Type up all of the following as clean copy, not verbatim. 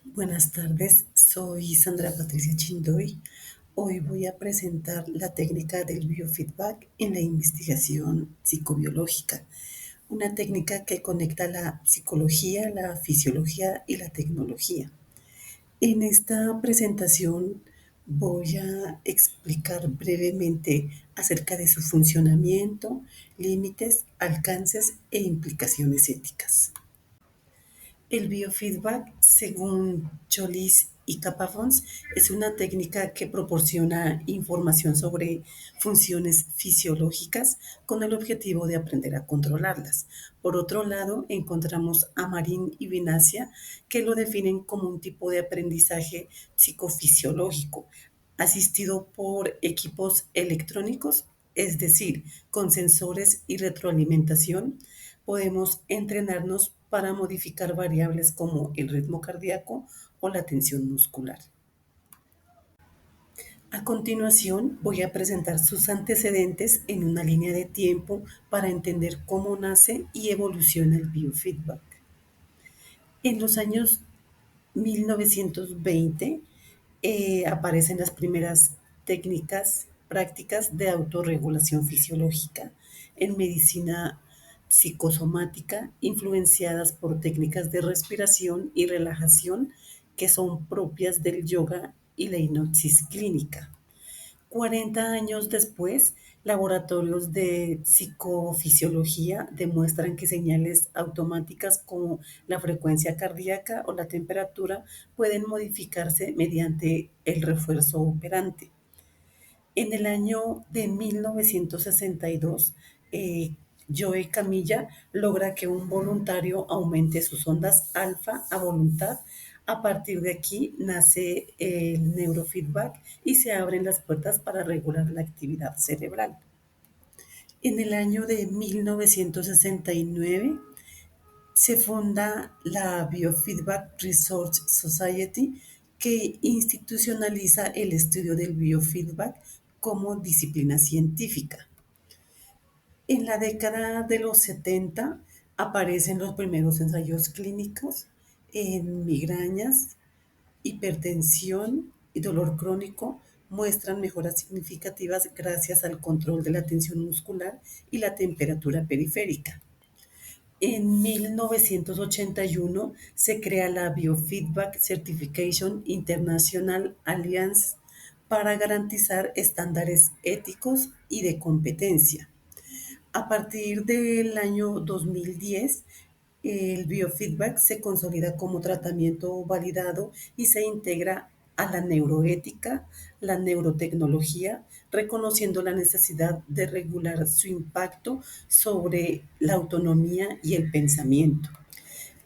Buenas tardes, soy Sandra Patricia Chindoy. Hoy voy a presentar la técnica del biofeedback en la investigación psicobiológica, una técnica que conecta la psicología, la fisiología y la tecnología. En esta presentación voy a explicar brevemente acerca de su funcionamiento, límites, alcances e implicaciones éticas. El biofeedback, según Cholis y Capafons, es una técnica que proporciona información sobre funciones fisiológicas con el objetivo de aprender a controlarlas. Por otro lado, encontramos a Marín y Vinacia, que lo definen como un tipo de aprendizaje psicofisiológico, asistido por equipos electrónicos, es decir, con sensores y retroalimentación. Podemos entrenarnos para modificar variables como el ritmo cardíaco o la tensión muscular. A continuación, voy a presentar sus antecedentes en una línea de tiempo para entender cómo nace y evoluciona el biofeedback. En los años 1920 aparecen las primeras técnicas prácticas de autorregulación fisiológica en medicina psicosomática influenciadas por técnicas de respiración y relajación que son propias del yoga y la hipnosis clínica. 40 años después, laboratorios de psicofisiología demuestran que señales automáticas como la frecuencia cardíaca o la temperatura pueden modificarse mediante el refuerzo operante. En el año de 1962, Joe Camilla logra que un voluntario aumente sus ondas alfa a voluntad. A partir de aquí nace el neurofeedback y se abren las puertas para regular la actividad cerebral. En el año de 1969 se funda la Biofeedback Research Society, que institucionaliza el estudio del biofeedback como disciplina científica. En la década de los 70 aparecen los primeros ensayos clínicos en migrañas, hipertensión y dolor crónico. Muestran mejoras significativas gracias al control de la tensión muscular y la temperatura periférica. En 1981 se crea la Biofeedback Certification International Alliance para garantizar estándares éticos y de competencia. A partir del año 2010, el biofeedback se consolida como tratamiento validado y se integra a la neuroética, la neurotecnología, reconociendo la necesidad de regular su impacto sobre la autonomía y el pensamiento.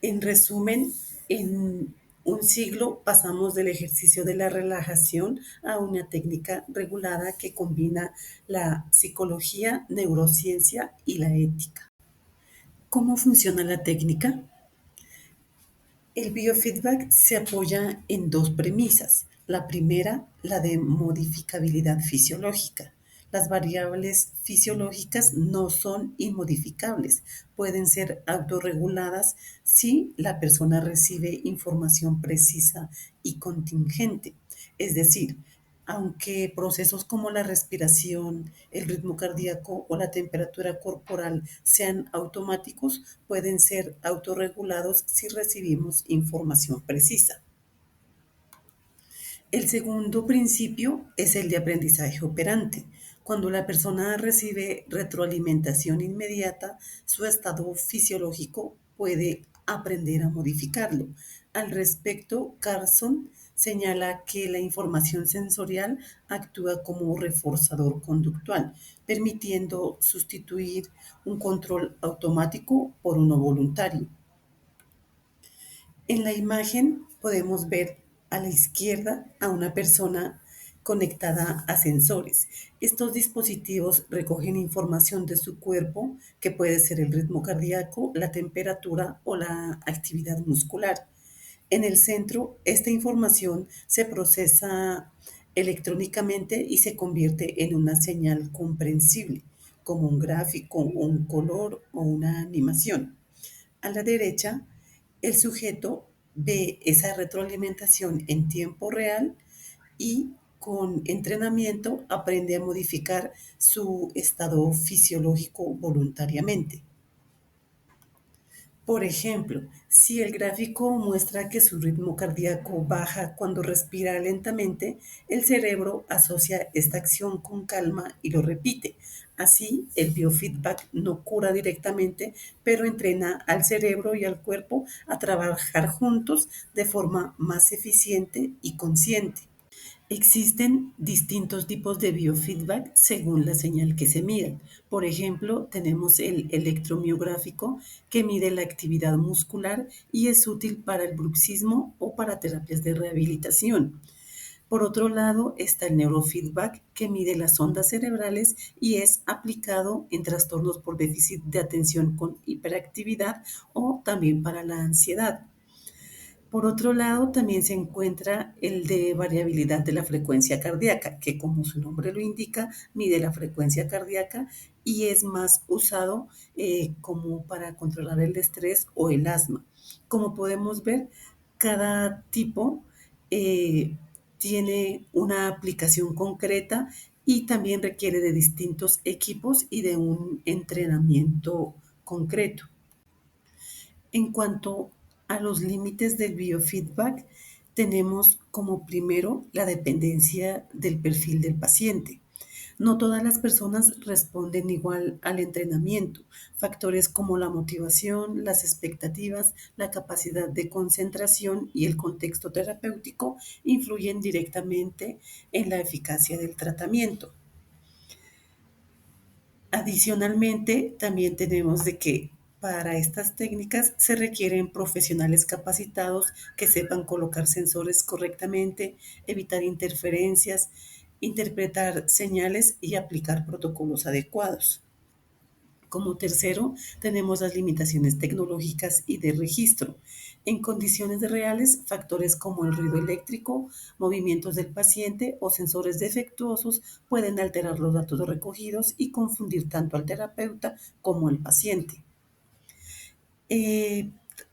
En resumen, en un siglo pasamos del ejercicio de la relajación a una técnica regulada que combina la psicología, neurociencia y la ética. ¿Cómo funciona la técnica? El biofeedback se apoya en dos premisas. La primera, la de modificabilidad fisiológica. Las variables fisiológicas no son inmodificables, pueden ser autorreguladas si la persona recibe información precisa y contingente. Es decir, aunque procesos como la respiración, el ritmo cardíaco o la temperatura corporal sean automáticos, pueden ser autorregulados si recibimos información precisa. El segundo principio es el de aprendizaje operante. Cuando la persona recibe retroalimentación inmediata, su estado fisiológico puede aprender a modificarlo. Al respecto, Carson señala que la información sensorial actúa como reforzador conductual, permitiendo sustituir un control automático por uno voluntario. En la imagen podemos ver a la izquierda a una persona conectada a sensores. Estos dispositivos recogen información de su cuerpo, que puede ser el ritmo cardíaco, la temperatura o la actividad muscular. En el centro, esta información se procesa electrónicamente y se convierte en una señal comprensible, como un gráfico, un color o una animación. A la derecha, el sujeto ve esa retroalimentación en tiempo real y con entrenamiento aprende a modificar su estado fisiológico voluntariamente. Por ejemplo, si el gráfico muestra que su ritmo cardíaco baja cuando respira lentamente, el cerebro asocia esta acción con calma y lo repite. Así, el biofeedback no cura directamente, pero entrena al cerebro y al cuerpo a trabajar juntos de forma más eficiente y consciente. Existen distintos tipos de biofeedback según la señal que se mide. Por ejemplo, tenemos el electromiográfico que mide la actividad muscular y es útil para el bruxismo o para terapias de rehabilitación. Por otro lado, está el neurofeedback que mide las ondas cerebrales y es aplicado en trastornos por déficit de atención con hiperactividad o también para la ansiedad. Por otro lado, también se encuentra el de variabilidad de la frecuencia cardíaca, que como su nombre lo indica, mide la frecuencia cardíaca y es más usado como para controlar el estrés o el asma. Como podemos ver, cada tipo eh, tiene una aplicación concreta y también requiere de distintos equipos y de un entrenamiento concreto. En cuanto a los límites del biofeedback, tenemos como primero la dependencia del perfil del paciente. No todas las personas responden igual al entrenamiento. Factores como la motivación, las expectativas, la capacidad de concentración y el contexto terapéutico influyen directamente en la eficacia del tratamiento. Adicionalmente, también tenemos de que para estas técnicas se requieren profesionales capacitados que sepan colocar sensores correctamente, evitar interferencias, interpretar señales y aplicar protocolos adecuados. Como tercero, tenemos las limitaciones tecnológicas y de registro. En condiciones reales, factores como el ruido eléctrico, movimientos del paciente o sensores defectuosos pueden alterar los datos recogidos y confundir tanto al terapeuta como al paciente. Eh,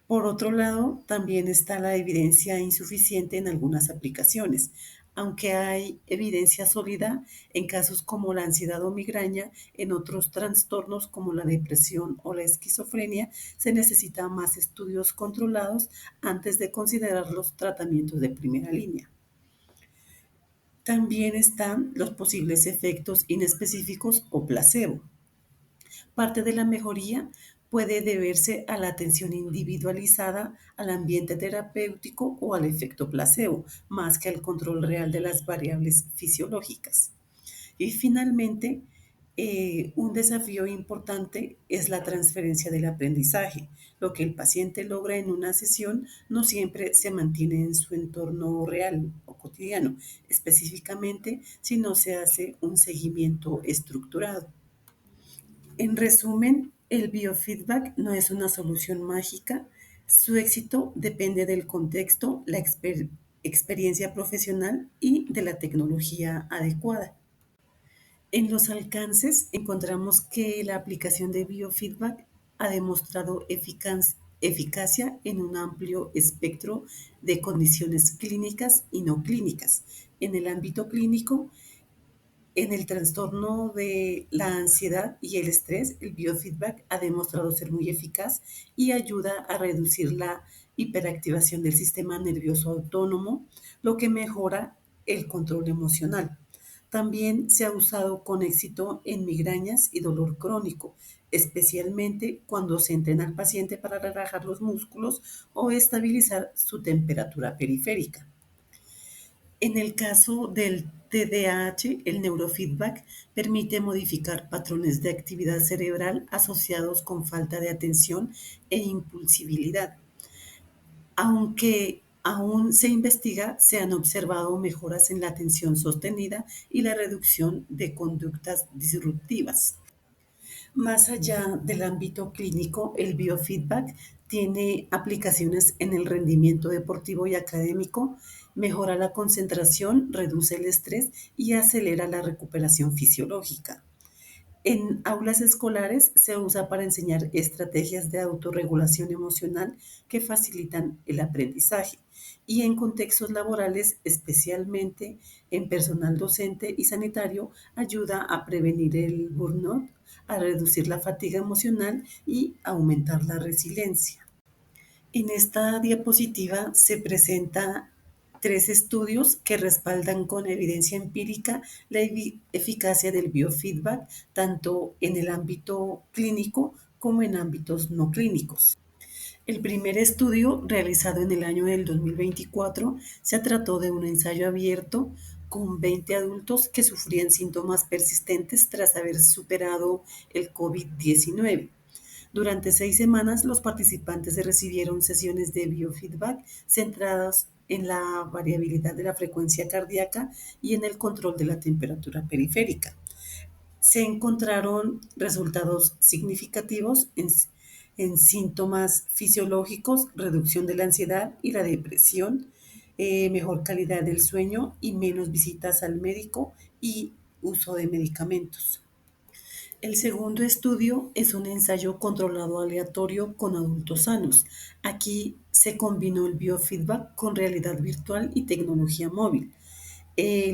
por otro lado, también está la evidencia insuficiente en algunas aplicaciones. Aunque hay evidencia sólida en casos como la ansiedad o migraña, en otros trastornos como la depresión o la esquizofrenia, se necesitan más estudios controlados antes de considerar los tratamientos de primera línea. También están los posibles efectos inespecíficos o placebo. Parte de la mejoría puede deberse a la atención individualizada, al ambiente terapéutico o al efecto placebo, más que al control real de las variables fisiológicas. Y finalmente, un desafío importante es la transferencia del aprendizaje. Lo que el paciente logra en una sesión no siempre se mantiene en su entorno real o cotidiano, específicamente si no se hace un seguimiento estructurado. En resumen, el biofeedback no es una solución mágica. Su éxito depende del contexto, la experiencia profesional y de la tecnología adecuada. En los alcances encontramos que la aplicación de biofeedback ha demostrado eficacia en un amplio espectro de condiciones clínicas y no clínicas. En el ámbito clínico, en el trastorno de la ansiedad y el estrés, el biofeedback ha demostrado ser muy eficaz y ayuda a reducir la hiperactivación del sistema nervioso autónomo, lo que mejora el control emocional. También se ha usado con éxito en migrañas y dolor crónico, especialmente cuando se entrena al paciente para relajar los músculos o estabilizar su temperatura periférica. En el caso del TDAH, el neurofeedback permite modificar patrones de actividad cerebral asociados con falta de atención e impulsibilidad. Aunque aún se investiga, se han observado mejoras en la atención sostenida y la reducción de conductas disruptivas. Más allá del ámbito clínico, el biofeedback tiene aplicaciones en el rendimiento deportivo y académico, mejora la concentración, reduce el estrés y acelera la recuperación fisiológica. En aulas escolares se usa para enseñar estrategias de autorregulación emocional que facilitan el aprendizaje y en contextos laborales, especialmente en personal docente y sanitario, ayuda a prevenir el burnout, a reducir la fatiga emocional y aumentar la resiliencia. En esta diapositiva se presenta tres estudios que respaldan con evidencia empírica la eficacia del biofeedback tanto en el ámbito clínico como en ámbitos no clínicos. El primer estudio, realizado en el año del 2024, se trató de un ensayo abierto con 20 adultos que sufrían síntomas persistentes tras haber superado el COVID-19. Durante 6 semanas, los participantes recibieron sesiones de biofeedback centradas en la variabilidad de la frecuencia cardíaca y en el control de la temperatura periférica. Se encontraron resultados significativos en síntomas fisiológicos, reducción de la ansiedad y la depresión, mejor calidad del sueño y menos visitas al médico y uso de medicamentos. El segundo estudio es un ensayo controlado aleatorio con adultos sanos. Aquí se combinó el biofeedback con realidad virtual y tecnología móvil.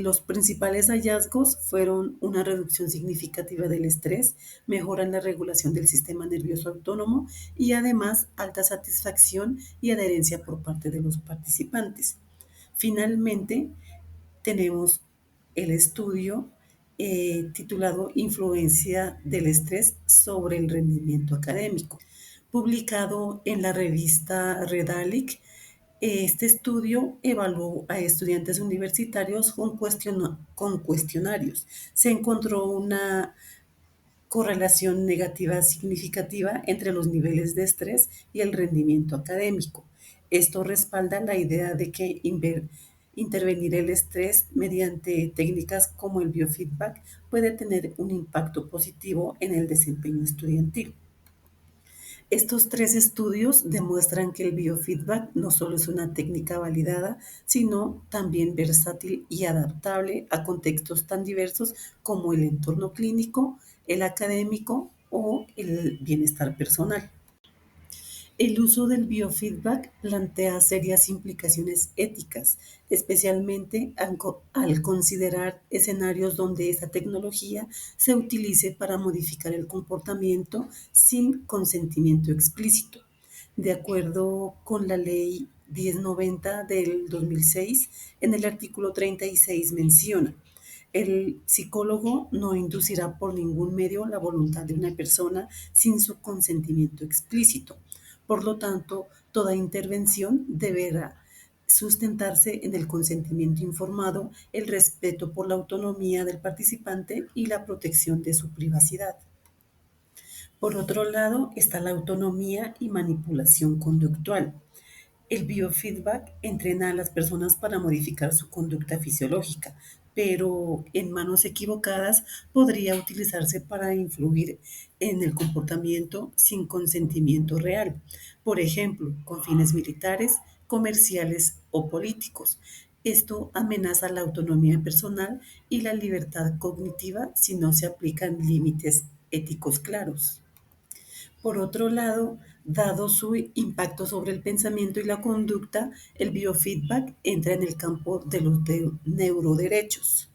Los principales hallazgos fueron una reducción significativa del estrés, mejora en la regulación del sistema nervioso autónomo y además alta satisfacción y adherencia por parte de los participantes. Finalmente, tenemos el estudio titulado Influencia del estrés sobre el rendimiento académico, publicado en la revista Redalic. Este estudio evaluó a estudiantes universitarios con cuestionarios. Se encontró una correlación negativa significativa entre los niveles de estrés y el rendimiento académico. Esto respalda la idea de que intervenir el estrés mediante técnicas como el biofeedback puede tener un impacto positivo en el desempeño estudiantil. Estos tres estudios demuestran que el biofeedback no solo es una técnica validada, sino también versátil y adaptable a contextos tan diversos como el entorno clínico, el académico o el bienestar personal. El uso del biofeedback plantea serias implicaciones éticas, especialmente al considerar escenarios donde esta tecnología se utilice para modificar el comportamiento sin consentimiento explícito. De acuerdo con la Ley 1090 del 2006, en el artículo 36 menciona: el psicólogo no inducirá por ningún medio la voluntad de una persona sin su consentimiento explícito. Por lo tanto, toda intervención deberá sustentarse en el consentimiento informado, el respeto por la autonomía del participante y la protección de su privacidad. Por otro lado, está la autonomía y manipulación conductual. El biofeedback entrena a las personas para modificar su conducta fisiológica, pero en manos equivocadas podría utilizarse para influir en el comportamiento sin consentimiento real, por ejemplo, con fines militares, comerciales o políticos. Esto amenaza la autonomía personal y la libertad cognitiva si no se aplican límites éticos claros. Por otro lado, dado su impacto sobre el pensamiento y la conducta, el biofeedback entra en el campo de los neuroderechos.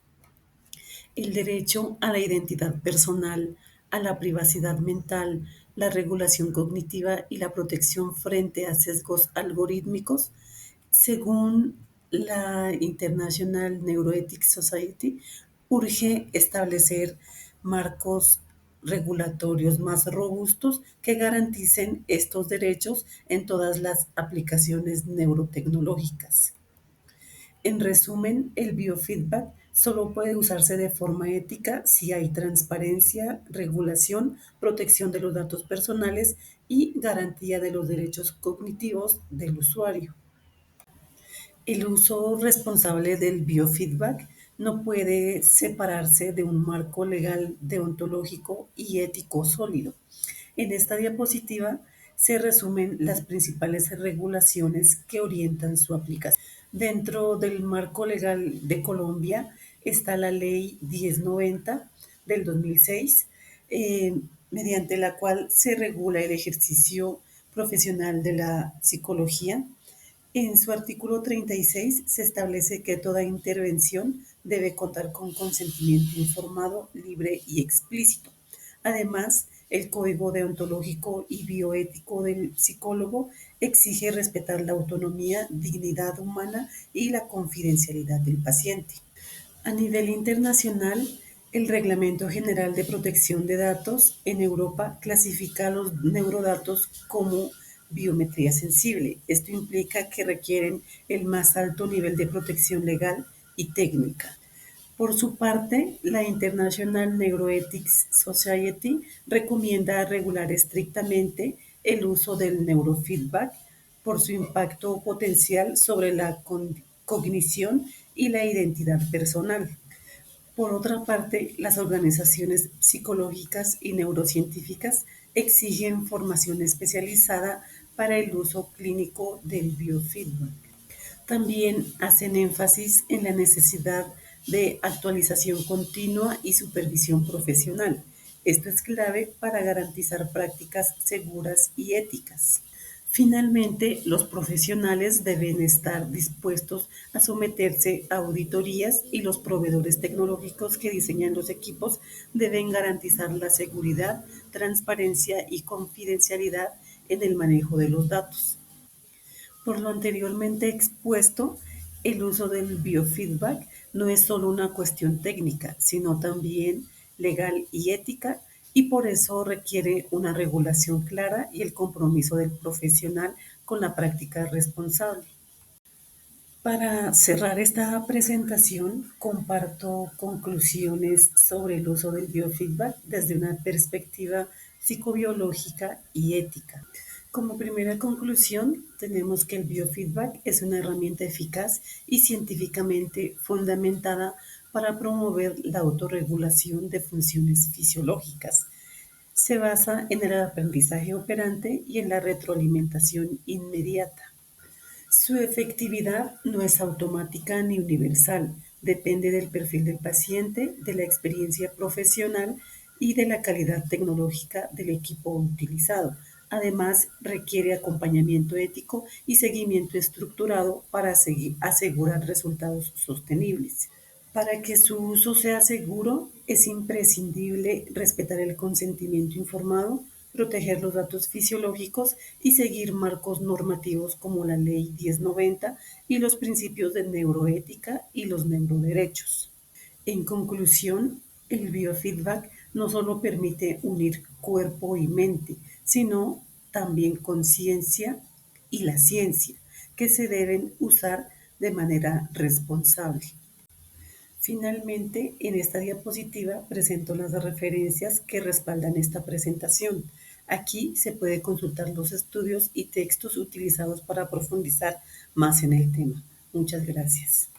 El derecho a la identidad personal, a la privacidad mental, la regulación cognitiva y la protección frente a sesgos algorítmicos, según la International Neuroethics Society, urge establecer marcos regulatorios más robustos que garanticen estos derechos en todas las aplicaciones neurotecnológicas. En resumen, el biofeedback solo puede usarse de forma ética si hay transparencia, regulación, protección de los datos personales y garantía de los derechos cognitivos del usuario. El uso responsable del biofeedback no puede separarse de un marco legal, deontológico y ético sólido. En esta diapositiva se resumen las principales regulaciones que orientan su aplicación. Dentro del marco legal de Colombia está la Ley 1090 del 2006. eh, mediante la cual se regula el ejercicio profesional de la psicología. En su artículo 36 se establece que toda intervención debe contar con consentimiento informado, libre y explícito. Además, el código deontológico y bioético del psicólogo exige respetar la autonomía, dignidad humana y la confidencialidad del paciente. A nivel internacional, el Reglamento General de Protección de Datos en Europa clasifica los neurodatos como biometría sensible. Esto implica que requieren el más alto nivel de protección legal y técnica. Por su parte, la International Neuroethics Society recomienda regular estrictamente el uso del neurofeedback por su impacto potencial sobre la cognición y la identidad personal. Por otra parte, las organizaciones psicológicas y neurocientíficas exigen formación especializada para el uso clínico del biofeedback. También hacen énfasis en la necesidad de actualización continua y supervisión profesional. Esto es clave para garantizar prácticas seguras y éticas. Finalmente, los profesionales deben estar dispuestos a someterse a auditorías y los proveedores tecnológicos que diseñan los equipos deben garantizar la seguridad, transparencia y confidencialidad en el manejo de los datos. Por lo anteriormente expuesto, el uso del biofeedback no es solo una cuestión técnica, sino también legal y ética, y por eso requiere una regulación clara y el compromiso del profesional con la práctica responsable. Para cerrar esta presentación, comparto conclusiones sobre el uso del biofeedback desde una perspectiva psicobiológica y ética. Como primera conclusión, tenemos que el biofeedback es una herramienta eficaz y científicamente fundamentada para promover la autorregulación de funciones fisiológicas. Se basa en el aprendizaje operante y en la retroalimentación inmediata. Su efectividad no es automática ni universal, depende del perfil del paciente, de la experiencia profesional y de la calidad tecnológica del equipo utilizado. Además, requiere acompañamiento ético y seguimiento estructurado para asegurar resultados sostenibles. Para que su uso sea seguro, es imprescindible respetar el consentimiento informado, proteger los datos fisiológicos y seguir marcos normativos como la Ley 1090 y los principios de neuroética y los neuroderechos. En conclusión, el biofeedback no solo permite unir cuerpo y mente, sino también conciencia y la ciencia, que se deben usar de manera responsable. Finalmente, en esta diapositiva presento las referencias que respaldan esta presentación. Aquí se puede consultar los estudios y textos utilizados para profundizar más en el tema. Muchas gracias.